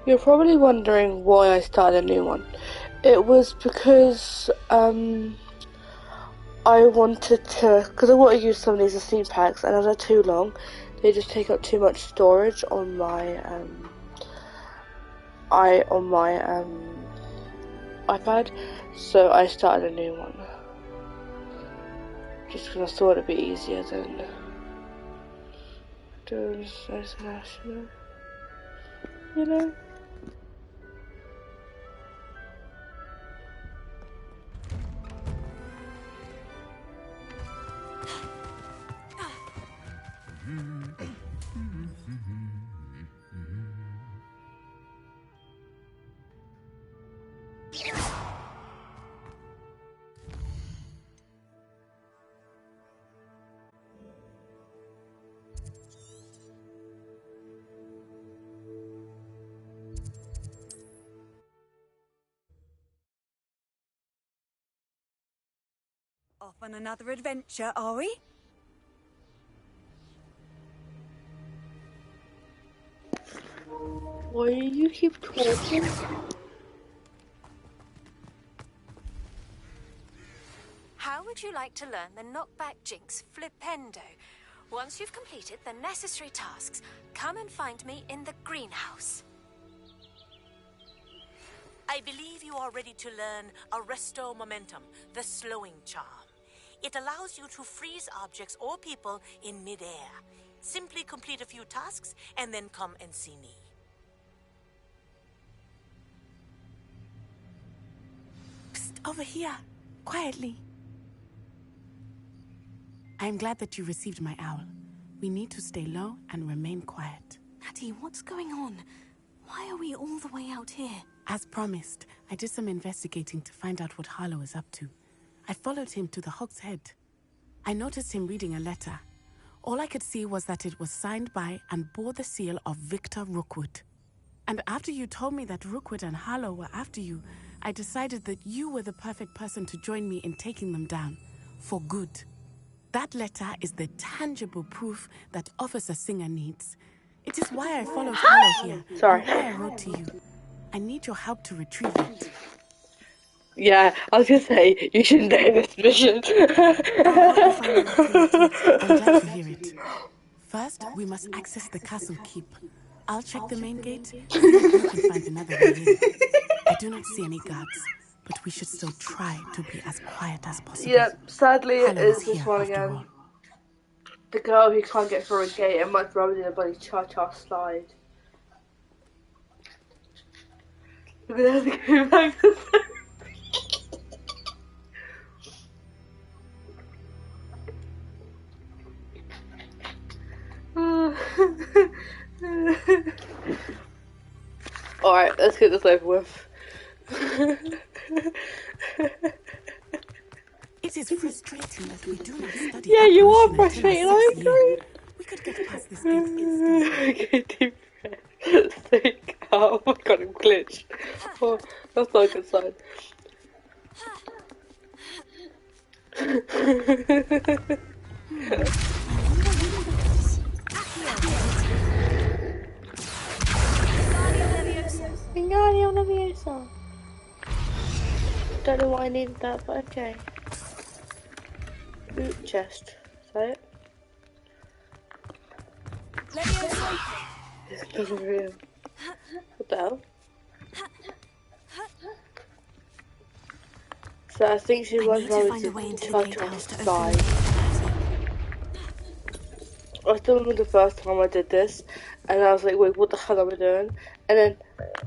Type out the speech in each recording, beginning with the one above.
You're probably wondering why I started a new one. It was because I wanted to, because I want to use some of these as theme packs, and as they're too long, they just take up too much storage on my iPad. So I started a new one, just because I thought it'd be easier than doing international, you know. Off on another adventure, are we? Why do you keep talking? How would you like to learn the knockback jinx flipendo? Once you've completed the necessary tasks, come and find me in the greenhouse. I believe you are ready to learn Arresto Momentum, the slowing charm. It allows you to freeze objects or people in mid-air. Simply complete a few tasks and then come and see me. Psst, over here, quietly. I am glad that you received my owl. We need to stay low and remain quiet. Natty, what's going on? Why are we all the way out here? As promised, I did some investigating to find out what Harlow is up to. I followed him to the Hog's Head. I noticed him reading a letter. All I could see was that it was signed by and bore the seal of Victor Rookwood. And after you told me that Rookwood and Harlow were after you, I decided that you were the perfect person to join me in taking them down. For good. That letter is the tangible proof that Officer Singer needs. It is why I followed Harlow here. Sorry. And why I wrote to you. I need your help to retrieve it. Yeah, I was gonna say, you shouldn't do this mission. I'm glad to hear it. First, we must access the castle keep. I'll check the main gate, see if you can find another way in. I do not see any guards, but we should still try to be as quiet as possible. Yep, sadly it Harlow is this here, one after again. all. The girl who can't get through a gate and much rather than a bloody cha-cha slide. We're gonna have to go back to Alright, let's get this over with. It is frustrating that we do not study. Yeah, you are operation frustrating, until our I sixth agree. year. We could get past this gate instantly. Okay, deep breath. Stay calm. Oh my god, I'm glitched. Oh, that's not a good sign. Wingardium Leviosa. Don't know why I needed that, but okay. Boot chest. Is that it? It's not real. What the hell? So I think she was find a going way into to the touch gatehouse to side. open it. I still remember the first time I did this, and I was like, wait, what the hell am I doing? And then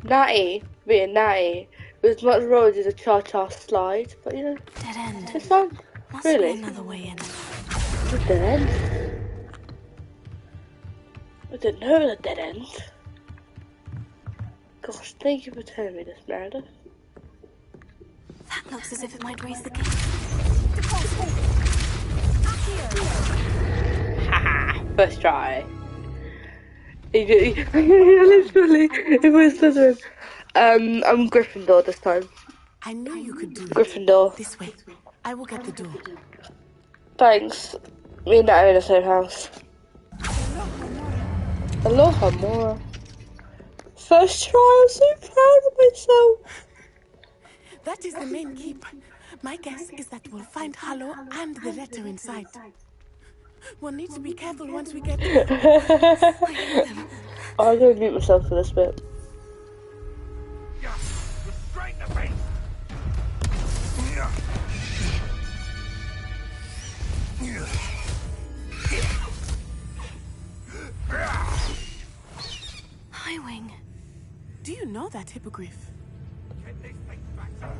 Natty, being Natty, was much rather did a cha-cha slide, but you know, Dead end. it's fun. Must Really? be another way in. It's a dead end. I didn't know it was a dead end. Gosh, thank you for telling me this, Meredith. That looks as if it might raise the gate. Haha, first try. Literally, it was Slytherin. I'm Gryffindor this time. I knew you could do it. Gryffindor. This way. I will get the door. Thanks. Me and Nat are in the same house. Aloha, Mora. First try, I'm so proud of myself. That is the main keep. My guess is that we'll find Harlow and the letter inside. We'll need to be careful once we get... I'm going to mute myself for this bit. Restrain the beast! Highwing. Do you know that hippogriff? Get this thing back to me.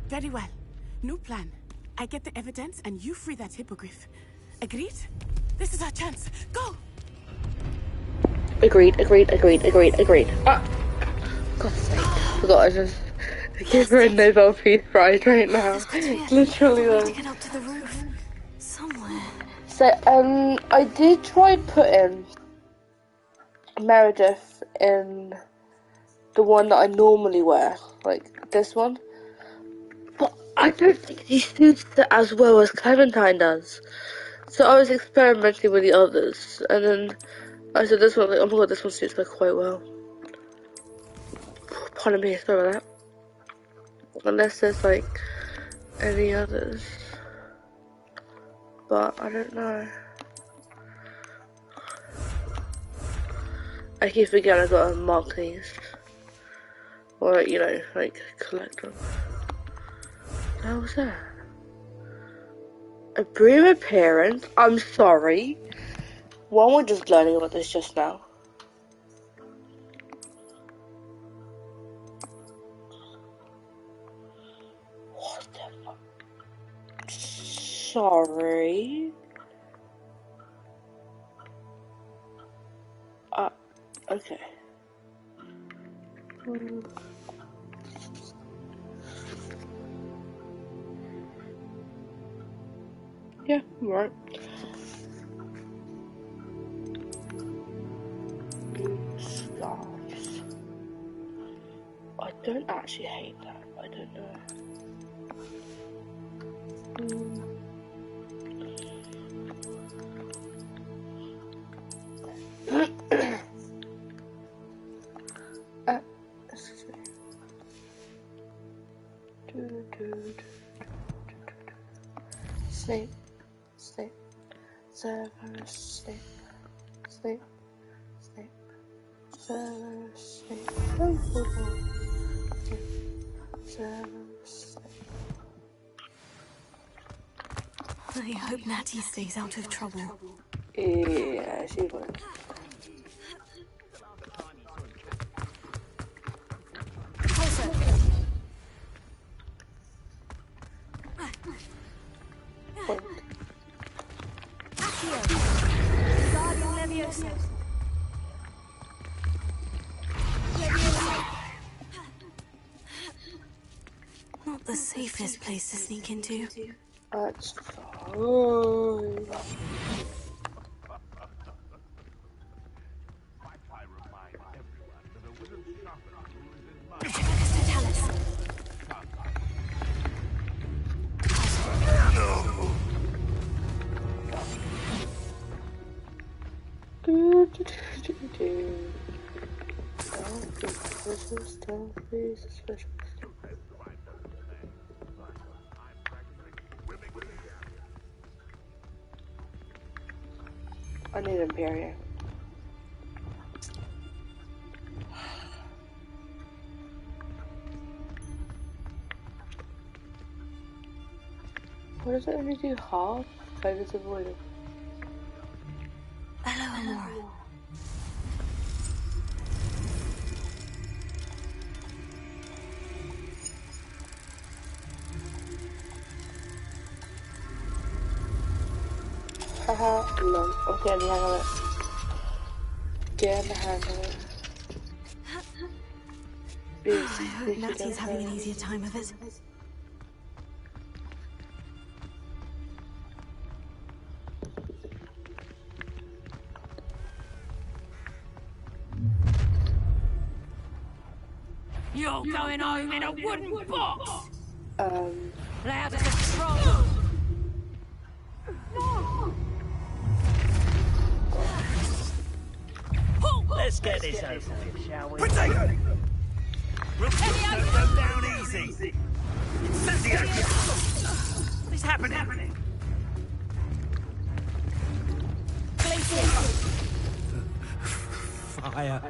Very well. New plan. I get the evidence and you free that hippogriff. Agreed? This is our chance. Go! Agreed. Ah! God's sake. Forgot I just gave her a Nobel Peace Prize right now. There's got to be Literally a way though. to get up to the roof. Somewhere. So, I did try putting Meredith in the one that I normally wear, like this one. But I don't think he suits it as well as Clementine does. So I was experimenting with the others, and then I said this one, like, oh my god, this one suits her quite well. Pardon me, sorry about that. Unless there's like any others. But I don't know. I keep forgetting I've got to mark these. Or, you know, like, collect them. How was that? A brief appearance? I'm sorry. Why am I just learning about this just now? What the fuck? Sorry. Okay. Yeah, right. Scarves. I don't actually hate that. I don't know. Sleep, sleep, Severus sleep, sleep, sleep, Severus sleep, Severus sleep. I hope Natty stays out of trouble. Yeah, she would. Not the safest place to sneak into. That's fine. I need Imperium. What does it only do? Half? Focus avoided. Hello, Amora. Haha, no. I'm getting the hang of it. Getting the hang of it. I hope Natty's having an easier time of it. You're going home in a wooden box! Loud as a troll! Let's get this over with, shall we? Potato! We'll go down easy. Incendiary! What is happening? Fire.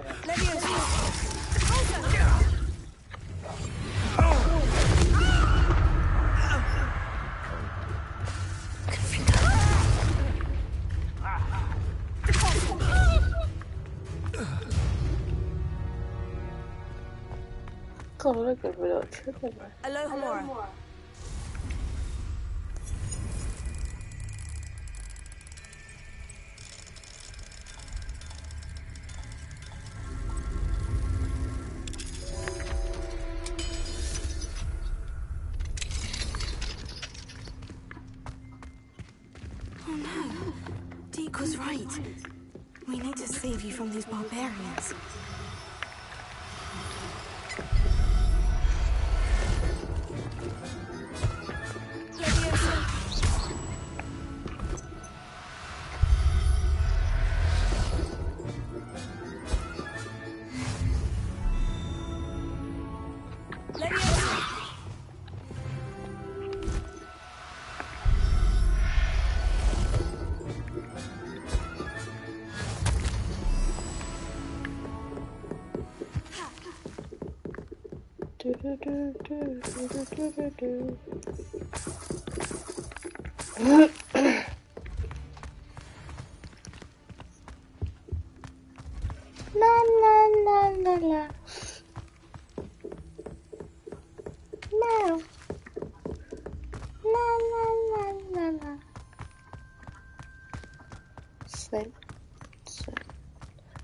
God, I look good without tripping. Aloha Mora. Oh no. Deke was right. We need to save you from these barbarians. La la la la la. No. La la la la la. Snake. Snake.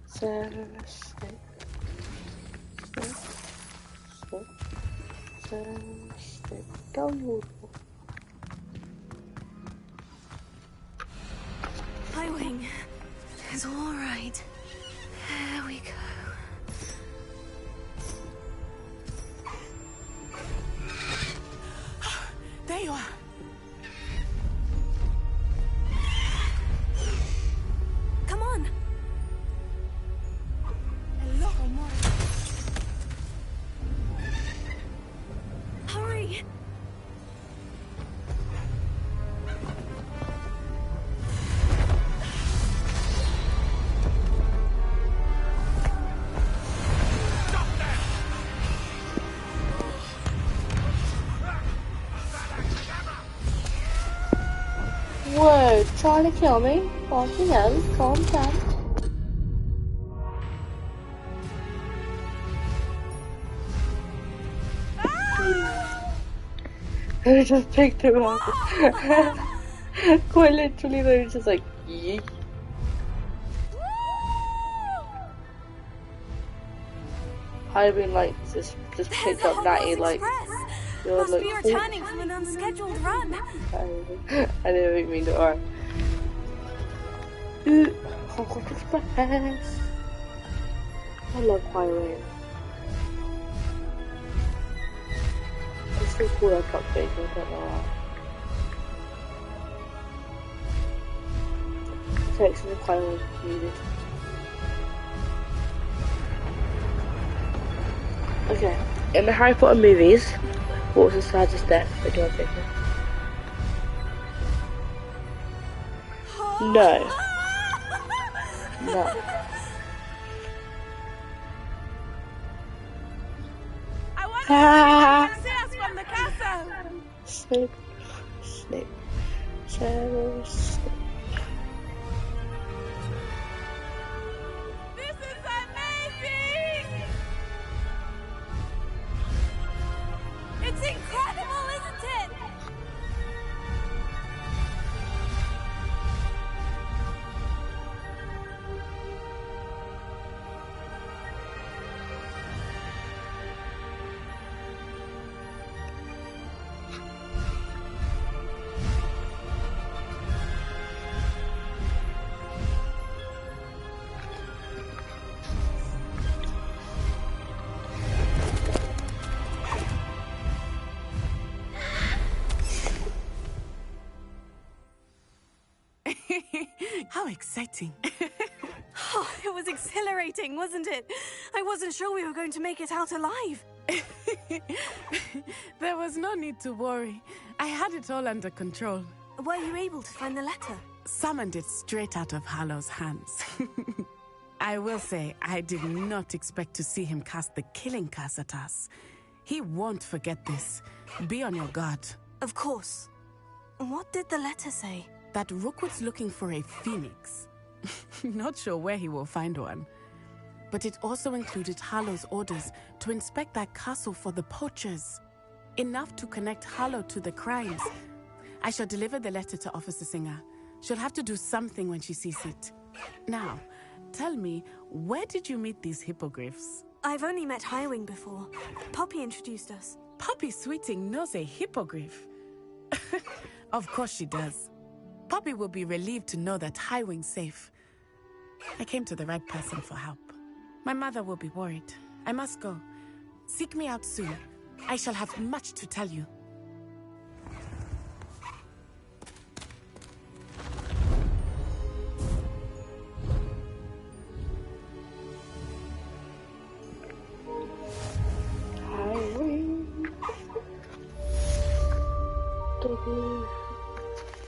Snake. Snake. Snake. Downward. Hi, Wing. It's all right. There we go. There you are. Come on. Aloha Mora. Hurry. Whoa, trying to kill me? Fucking hell, calm down. I just picked him up. Quite literally, they were just like, yeet. I've been like, just picked up Natty, like, you're Must like, be returning from an unscheduled run. I didn't mean to. Alright. Hogwarts Express. I love highway. It's so cool that truck big, I don't know why. Section of highway needed. Okay. In the Harry Potter movies, what was the saddest death that you have taken? No. No. I want Ah. to see us from the castle. Snape. Snape. Severus Snape. This is amazing. It's incredible, isn't it? How exciting. Oh, it was exhilarating, wasn't it? I wasn't sure we were going to make it out alive. There was no need to worry. I had it all under control. Were you able to find the letter? Summoned it straight out of Harlow's hands. I will say, I did not expect to see him cast the killing curse at us. He won't forget this. Be on your guard. Of course. What did the letter say? That Rookwood's looking for a phoenix. Not sure where he will find one. But it also included Harlow's orders to inspect that castle for the poachers. Enough to connect Harlow to the crimes. I shall deliver the letter to Officer Singer. She'll have to do something when she sees it. Now, tell me, where did you meet these hippogriffs? I've only met Highwing before. Poppy introduced us. Poppy Sweeting knows a hippogriff. Of course she does. Poppy will be relieved to know that Highwing's safe. I came to the right person for help. My mother will be worried. I must go. Seek me out soon. I shall have much to tell you.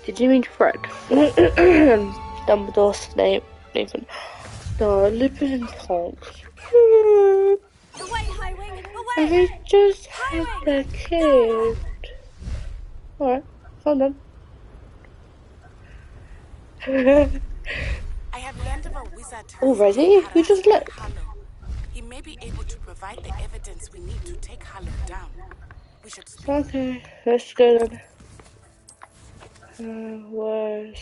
Did you mean Fred? Dumbledore, Snape, Nathan. No, Lupin and Tonks. Away, Highwing! Away! And they just had their kid. Alright, well done. I have learned of a wizard who Already? You just looked. He may be able to provide the evidence we need to take Harlow down. We should speak. Okay, let's go then. Where's...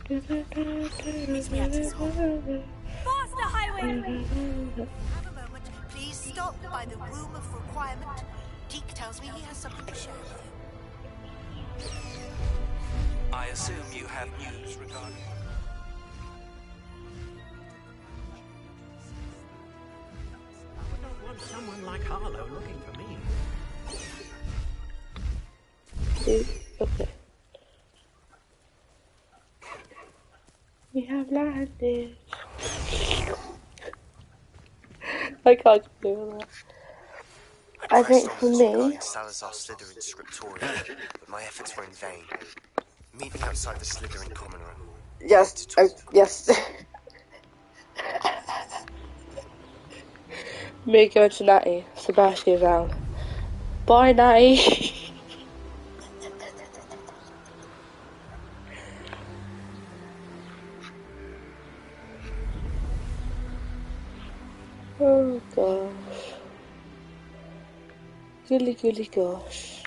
Meet me at his home. Faster, Highwing! Have a moment. Please stop by the room of requirement. Deke tells me he has something to share with you. I assume you have news regarding... I don't want someone like Harlow looking for me. Okay. We have landed. I can't do that. I think for me... Salazar Slytherin scriptorium, but my efforts were in vain. Meet me outside the Slytherin common room. Yes, yes. Me going to Natty. Sebastian down. Bye, Natty. Oh gosh. Goody gosh.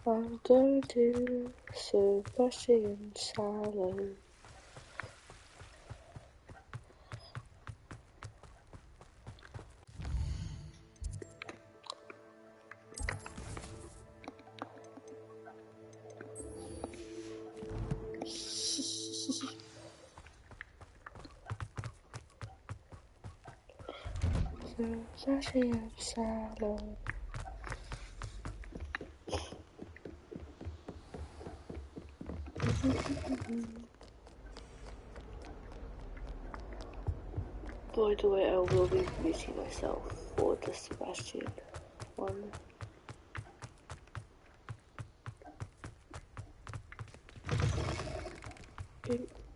I'm going to Sebastian Sallow. Sebastian Sallow. By the way, I will be meeting myself for the Sebastian one.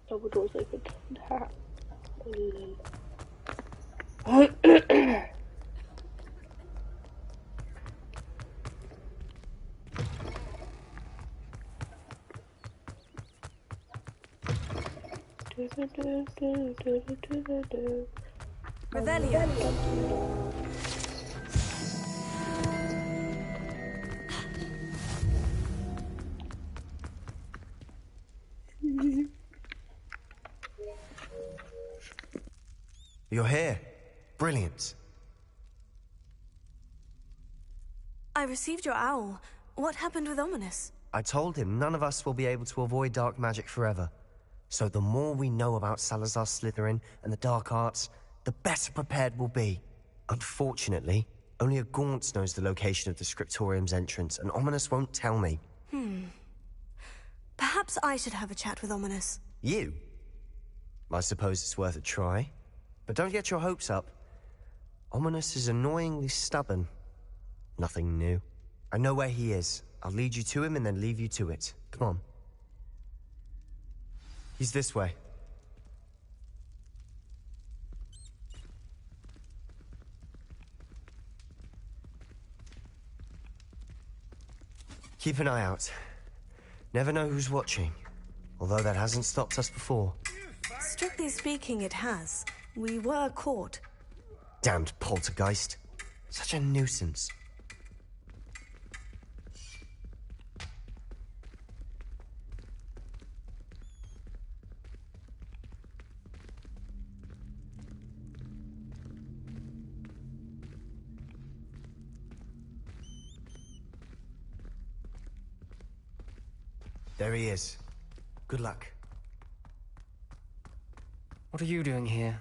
Double doors open. Ha. Revelio. You're here. Brilliant. I received your owl. What happened with Ominous? I told him none of us will be able to avoid dark magic forever. So the more we know about Salazar Slytherin and the dark arts, the better prepared we'll be. Unfortunately, only a Gaunt knows the location of the Scriptorium's entrance, and Ominous won't tell me. Perhaps I should have a chat with Ominous. You? I suppose it's worth a try. But don't get your hopes up. Ominous is annoyingly stubborn. Nothing new. I know where he is. I'll lead you to him and then leave you to it. Come on. He's this way. Keep an eye out. Never know who's watching. Although that hasn't stopped us before. Strictly speaking, it has. We were caught. Damned poltergeist. Such a nuisance. There he is. Good luck. What are you doing here?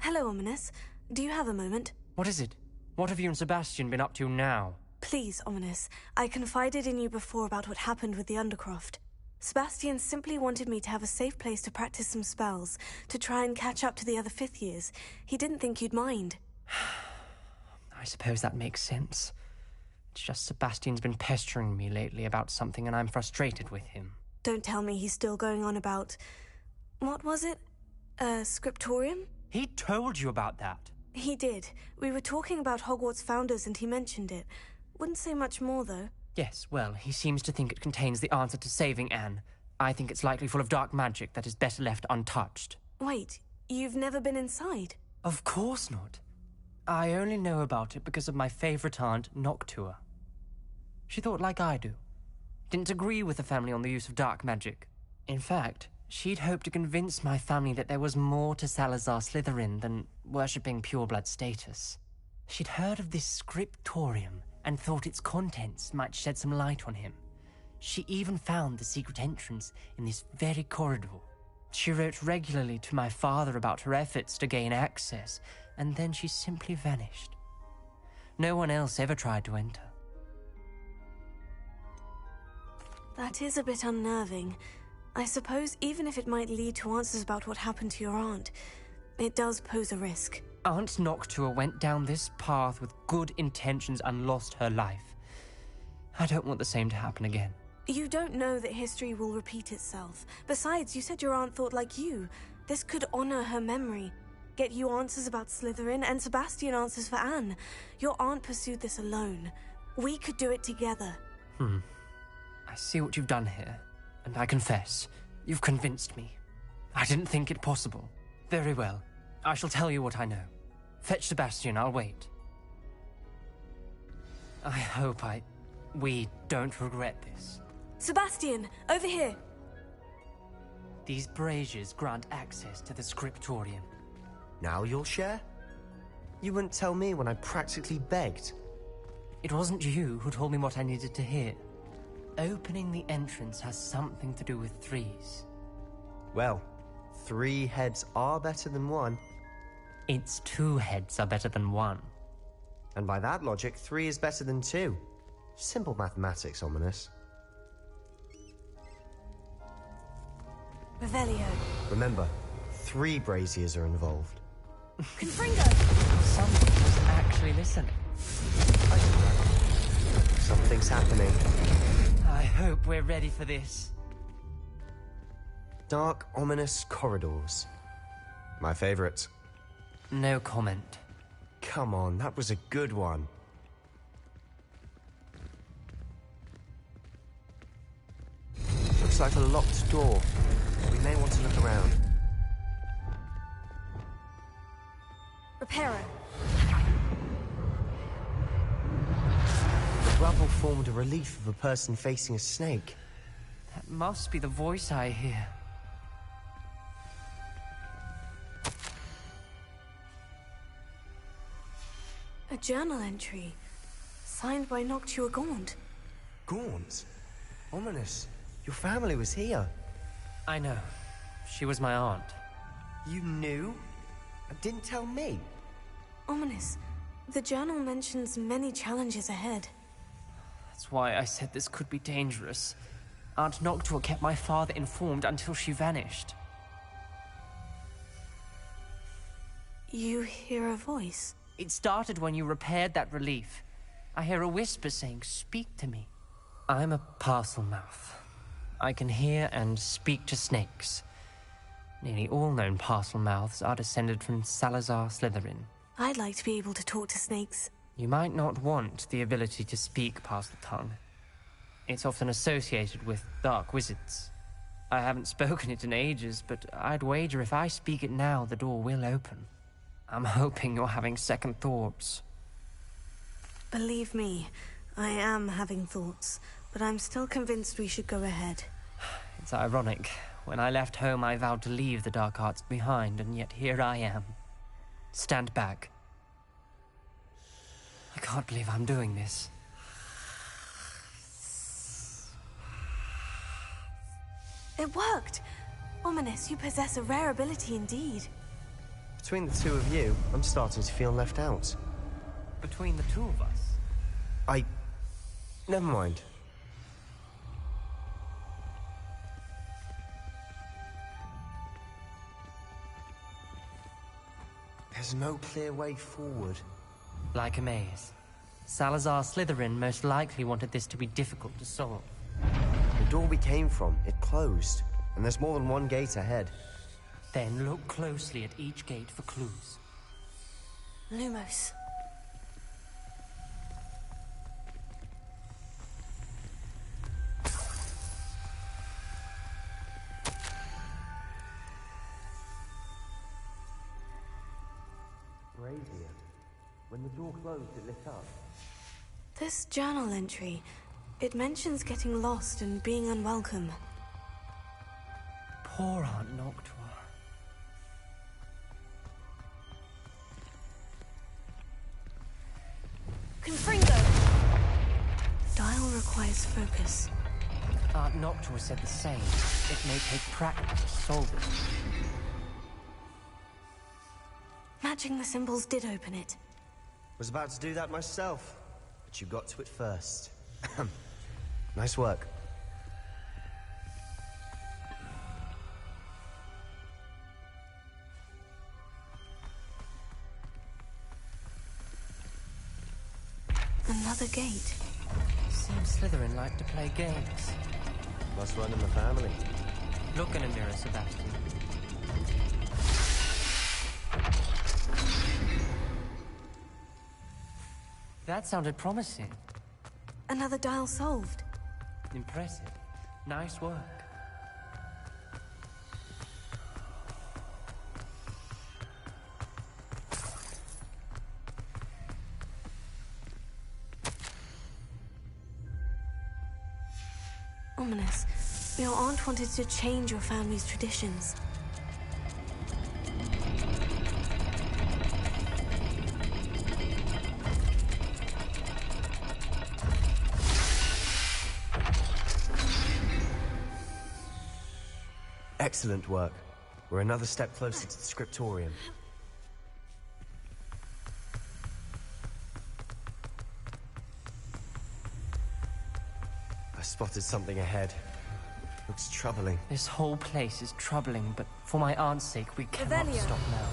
Hello, Ominous. Do you have a moment? What is it? What have you and Sebastian been up to now? Please, Ominous. I confided in you before about what happened with the Undercroft. Sebastian simply wanted me to have a safe place to practice some spells, to try and catch up to the other fifth years. He didn't think you'd mind. I suppose that makes sense. It's just Sebastian's been pestering me lately about something and I'm frustrated with him. Don't tell me he's still going on about... What was it? Scriptorium? He told you about that? He did. We were talking about Hogwarts founders and he mentioned it. Wouldn't say much more, though. Yes, well, he seems to think it contains the answer to saving Anne. I think it's likely full of dark magic that is better left untouched. Wait, you've never been inside? Of course not. I only know about it because of my favorite aunt, Noctua. She thought like I do. Didn't agree with the family on the use of dark magic. In fact, she'd hoped to convince my family that there was more to Salazar Slytherin than worshipping pureblood status. She'd heard of this scriptorium and thought its contents might shed some light on him. She even found the secret entrance in this very corridor. She wrote regularly to my father about her efforts to gain access, and then she simply vanished. No one else ever tried to enter. That is a bit unnerving. I suppose even if it might lead to answers about what happened to your aunt, it does pose a risk. Aunt Noctua went down this path with good intentions and lost her life. I don't want the same to happen again. You don't know that history will repeat itself. Besides, you said your aunt thought like you. This could honor her memory. Get you answers about Slytherin and Sebastian answers for Anne. Your aunt pursued this alone. We could do it together. I see what you've done here, and I confess, you've convinced me. I didn't think it possible. Very well. I shall tell you what I know. Fetch Sebastian, I'll wait. I hope we don't regret this. Sebastian, over here! These braziers grant access to the scriptorium. Now you'll share? You wouldn't tell me when I practically begged. It wasn't you who told me what I needed to hear. Opening the entrance has something to do with threes. Well, 3 heads are better than 1. It's 2 heads are better than 1. And by that logic, 3 is better than 2. Simple mathematics, Ominous. Revelio. Remember, 3 braziers are involved. Confringo! Someone was actually listening. Something's happening. I hope we're ready for this. Dark, ominous corridors. My favorite. No comment. Come on, that was a good one. Looks like a locked door. We may want to look around. Reparo. The rubble formed a relief of a person facing a snake. That must be the voice I hear. A journal entry. Signed by Noctua Gaunt. Gaunt? Ominous. Your family was here. I know. She was my aunt. You knew? And didn't tell me? Ominous. The journal mentions many challenges ahead. That's why I said this could be dangerous. Aunt Noctua kept my father informed until she vanished. You hear a voice? It started when you repaired that relief. I hear a whisper saying, "Speak to me." I'm a parcel mouth. I can hear and speak to snakes. Nearly all known parcel mouths are descended from Salazar Slytherin. I'd like to be able to talk to snakes. You might not want the ability to speak past the tongue. It's often associated with dark wizards. I haven't spoken it in ages, but I'd wager if I speak it now, the door will open. I'm hoping you're having second thoughts. Believe me, I am having thoughts, but I'm still convinced we should go ahead. It's ironic. When I left home, I vowed to leave the dark arts behind, and yet here I am. Stand back. I can't believe I'm doing this. It worked! Ominous, you possess a rare ability indeed. Between the two of you, I'm starting to feel left out. Between the two of us? Never mind. There's no clear way forward. Like a maze. Salazar Slytherin most likely wanted this to be difficult to solve. The door we came from, it closed. And there's more than one gate ahead. Then look closely at each gate for clues. Lumos. Brazier. When the door closed, it lit up. This journal entry, it mentions getting lost and being unwelcome. Poor Aunt Noctua. Confringo! Dial requires focus. Aunt Noctua said the same. It may take practice to solve it. Matching the symbols did open it. Was about to do that myself, but you got to it first. Nice work. Another gate. Seems Slytherin like to play games. Must run in the family. Look in a mirror, Sebastian. That sounded promising. Another dial solved. Impressive. Nice work. Ominous. Your aunt wanted to change your family's traditions. Excellent work. We're another step closer to the scriptorium. I spotted something ahead. Looks troubling. This whole place is troubling, but for my aunt's sake, we cannot Revelio. stop now.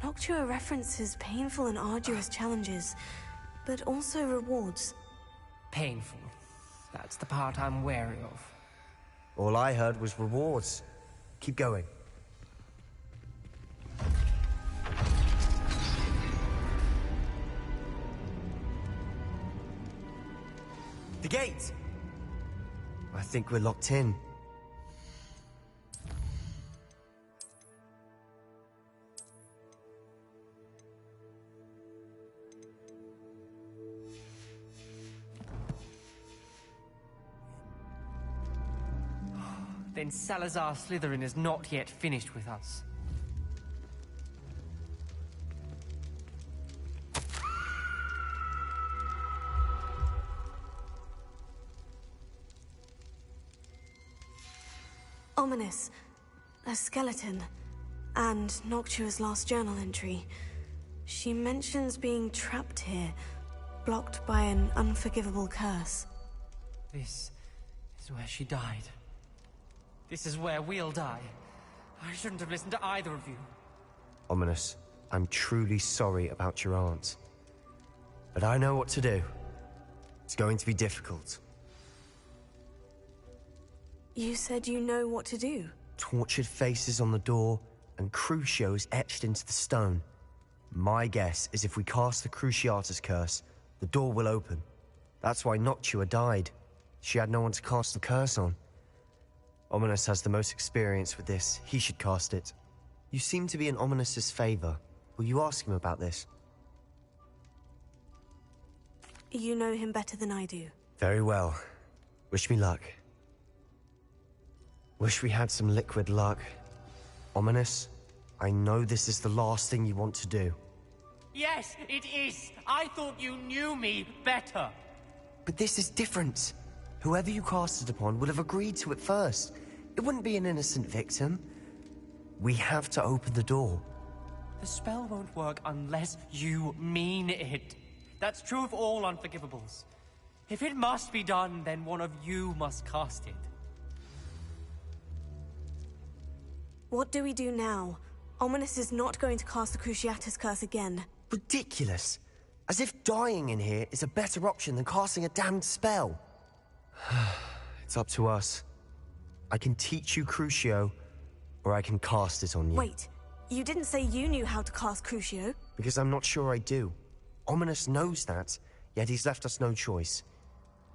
Noctua references painful and arduous challenges, but also rewards. Painful. That's the part I'm wary of. All I heard was rewards. Keep going. The gate! I think we're locked in. then Salazar Slytherin is not yet finished with us. Ominous. A skeleton. And Noctua's last journal entry. She mentions being trapped here, blocked by an unforgivable curse. This is where she died. This is where we'll die. I shouldn't have listened to either of you. Ominous, I'm truly sorry about your aunt. But I know what to do. It's going to be difficult. You said you know what to do. Tortured faces on the door, and Crucios etched into the stone. My guess is if we cast the Cruciatus curse, the door will open. That's why Noctua died. She had no one to cast the curse on. Ominous has the most experience with this. He should cast it. You seem to be in Ominous's favor. Will you ask him about this? You know him better than I do. Very well. Wish me luck. Wish we had some liquid luck. Ominous, I know this is the last thing you want to do. Yes, it is. I thought you knew me better. But this is different. Whoever you cast it upon would have agreed to it first. It wouldn't be an innocent victim. We have to open the door. The spell won't work unless you mean it. That's true of all unforgivables. If it must be done, then one of you must cast it. What do we do now? Ominous is not going to cast the Cruciatus curse again. Ridiculous. As if dying in here is a better option than casting a damned spell. It's up to us. I can teach you Crucio, or I can cast it on you. Wait, you didn't say you knew how to cast Crucio? Because I'm not sure I do. Ominous knows that, yet he's left us no choice.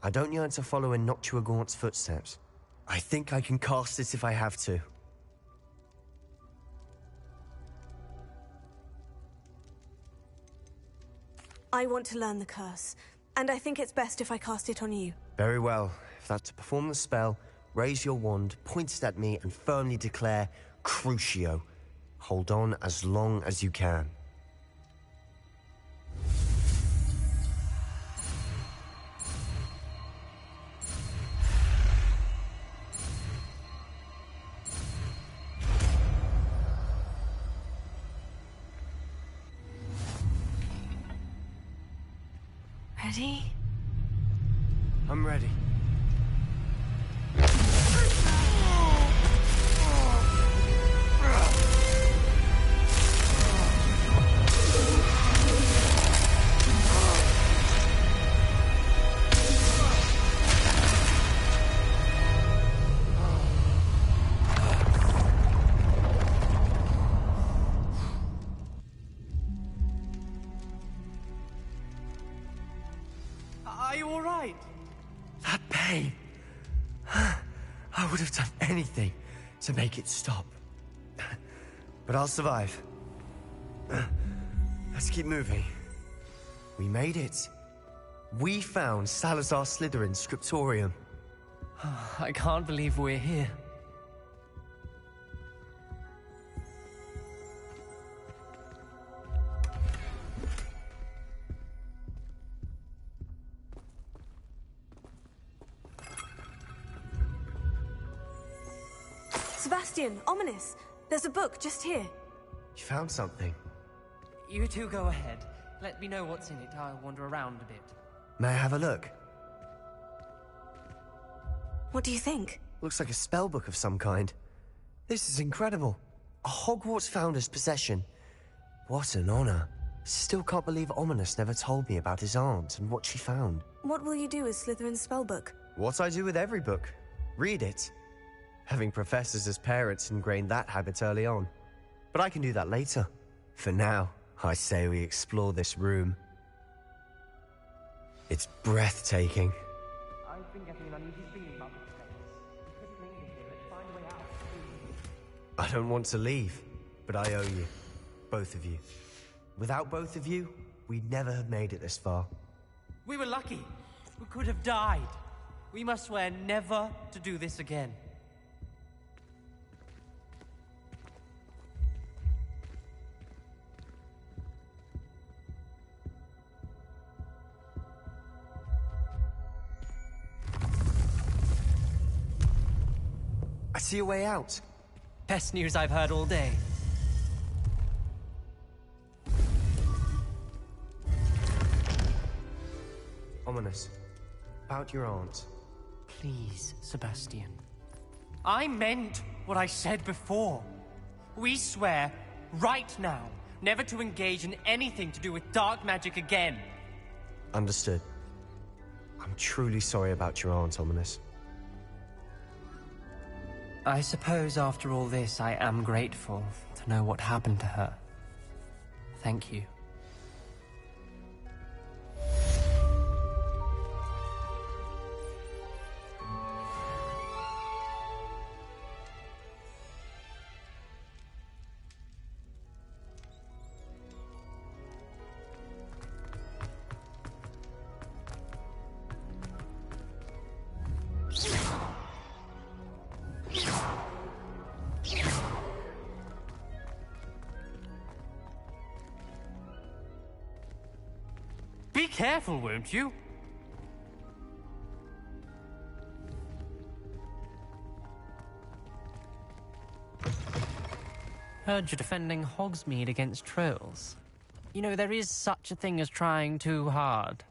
I don't yearn to follow in Noctua Gaunt's footsteps. I think I can cast it if I have to. I want to learn the curse, and I think it's best if I cast it on you. Very well. If that's to perform the spell, raise your wand, point it at me, and firmly declare Crucio. Hold on as long as you can. Ready? I'm ready. Are you all right? That pain. I would have done anything to make it stop. But I'll survive. Let's keep moving. We made it. We found Salazar Slytherin's scriptorium. I can't believe we're here. Sebastian, Ominous, there's a book just here. You found something. You two go ahead. Let me know what's in it. I'll wander around a bit. May I have a look? What do you think? Looks like a spellbook of some kind. This is incredible. A Hogwarts founder's possession. What an honor. Still can't believe Ominous never told me about his aunt and what she found. What will you do with Slytherin's spellbook? What I do with every book. Read it. Having professors as parents ingrained that habit early on. But I can do that later. For now, I say we explore this room. It's breathtaking. I've been getting an uneasy feeling about this place. We couldn't linger here. Let's find a way out. I don't want to leave, but I owe you. Both of you. Without both of you, we'd never have made it this far. We were lucky. We could have died. We must swear never to do this again. see a way out. Best news I've heard all day. Ominous. About your aunt. Please, Sebastian. I meant what I said before. We swear, right now, never to engage in anything to do with dark magic again. Understood. I'm truly sorry about your aunt, Ominous. I suppose after all this, I am grateful to know what happened to her. Thank you. Be careful, won't you? Heard you're defending Hogsmeade against trolls. You know, there is such a thing as trying too hard.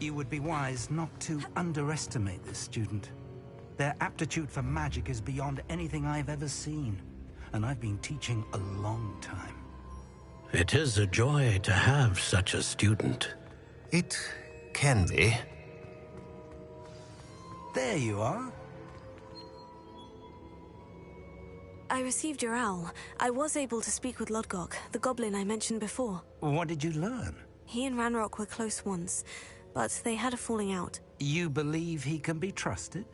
You would be wise not to underestimate this student. Their aptitude for magic is beyond anything I've ever seen, and I've been teaching a long time. It is a joy to have such a student. It can be. There you are. I received your owl. I was able to speak with Lodgok, the goblin I mentioned before. What did you learn? He and Ranrock were close once, but they had a falling out. You believe he can be trusted?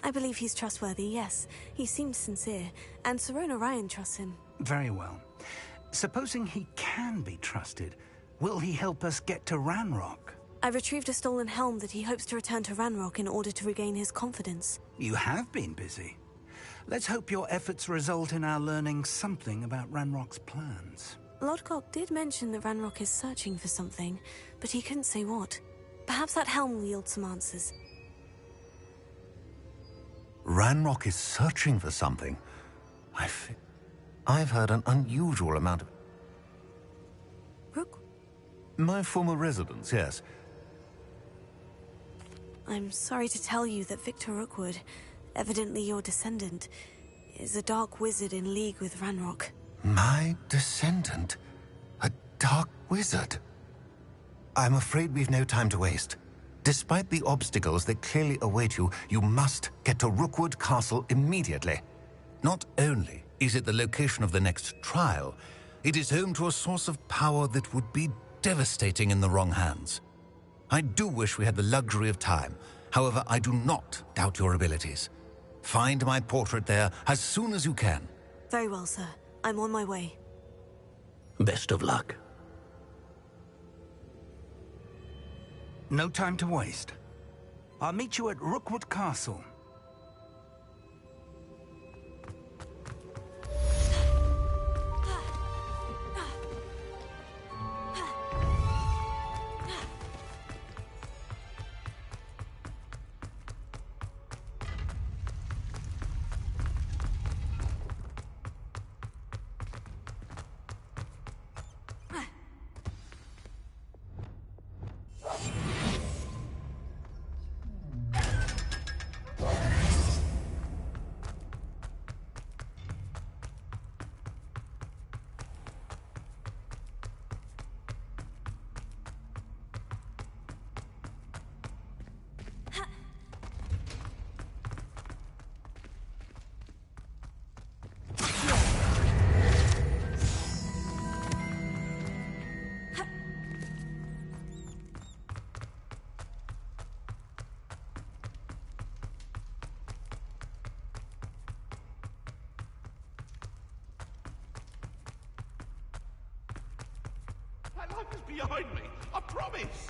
I believe he's trustworthy, yes. He seems sincere, and Sirona Ryan trusts him. Very well. Supposing he can be trusted, will he help us get to Ranrock? I retrieved a stolen helm that he hopes to return to Ranrock in order to regain his confidence. You have been busy. Let's hope your efforts result in our learning something about Ranrock's plans. Lodgok did mention that Ranrock is searching for something, but he couldn't say what. Perhaps that helm will yield some answers. Ranrock is searching for something. I've heard an unusual amount of... Rook? My former residence, yes. I'm sorry to tell you that Victor Rookwood, evidently your descendant, is a dark wizard in league with Ranrock. My descendant? A dark wizard? I'm afraid we've no time to waste. Despite the obstacles that clearly await you, you must get to Rookwood Castle immediately. Not only is it the location of the next trial, it is home to a source of power that would be devastating in the wrong hands. I do wish we had the luxury of time. However, I do not doubt your abilities. Find my portrait there as soon as you can. Very well, sir. I'm on my way. Best of luck. No time to waste. I'll meet you at Rookwood Castle. Parker's behind me. I promise.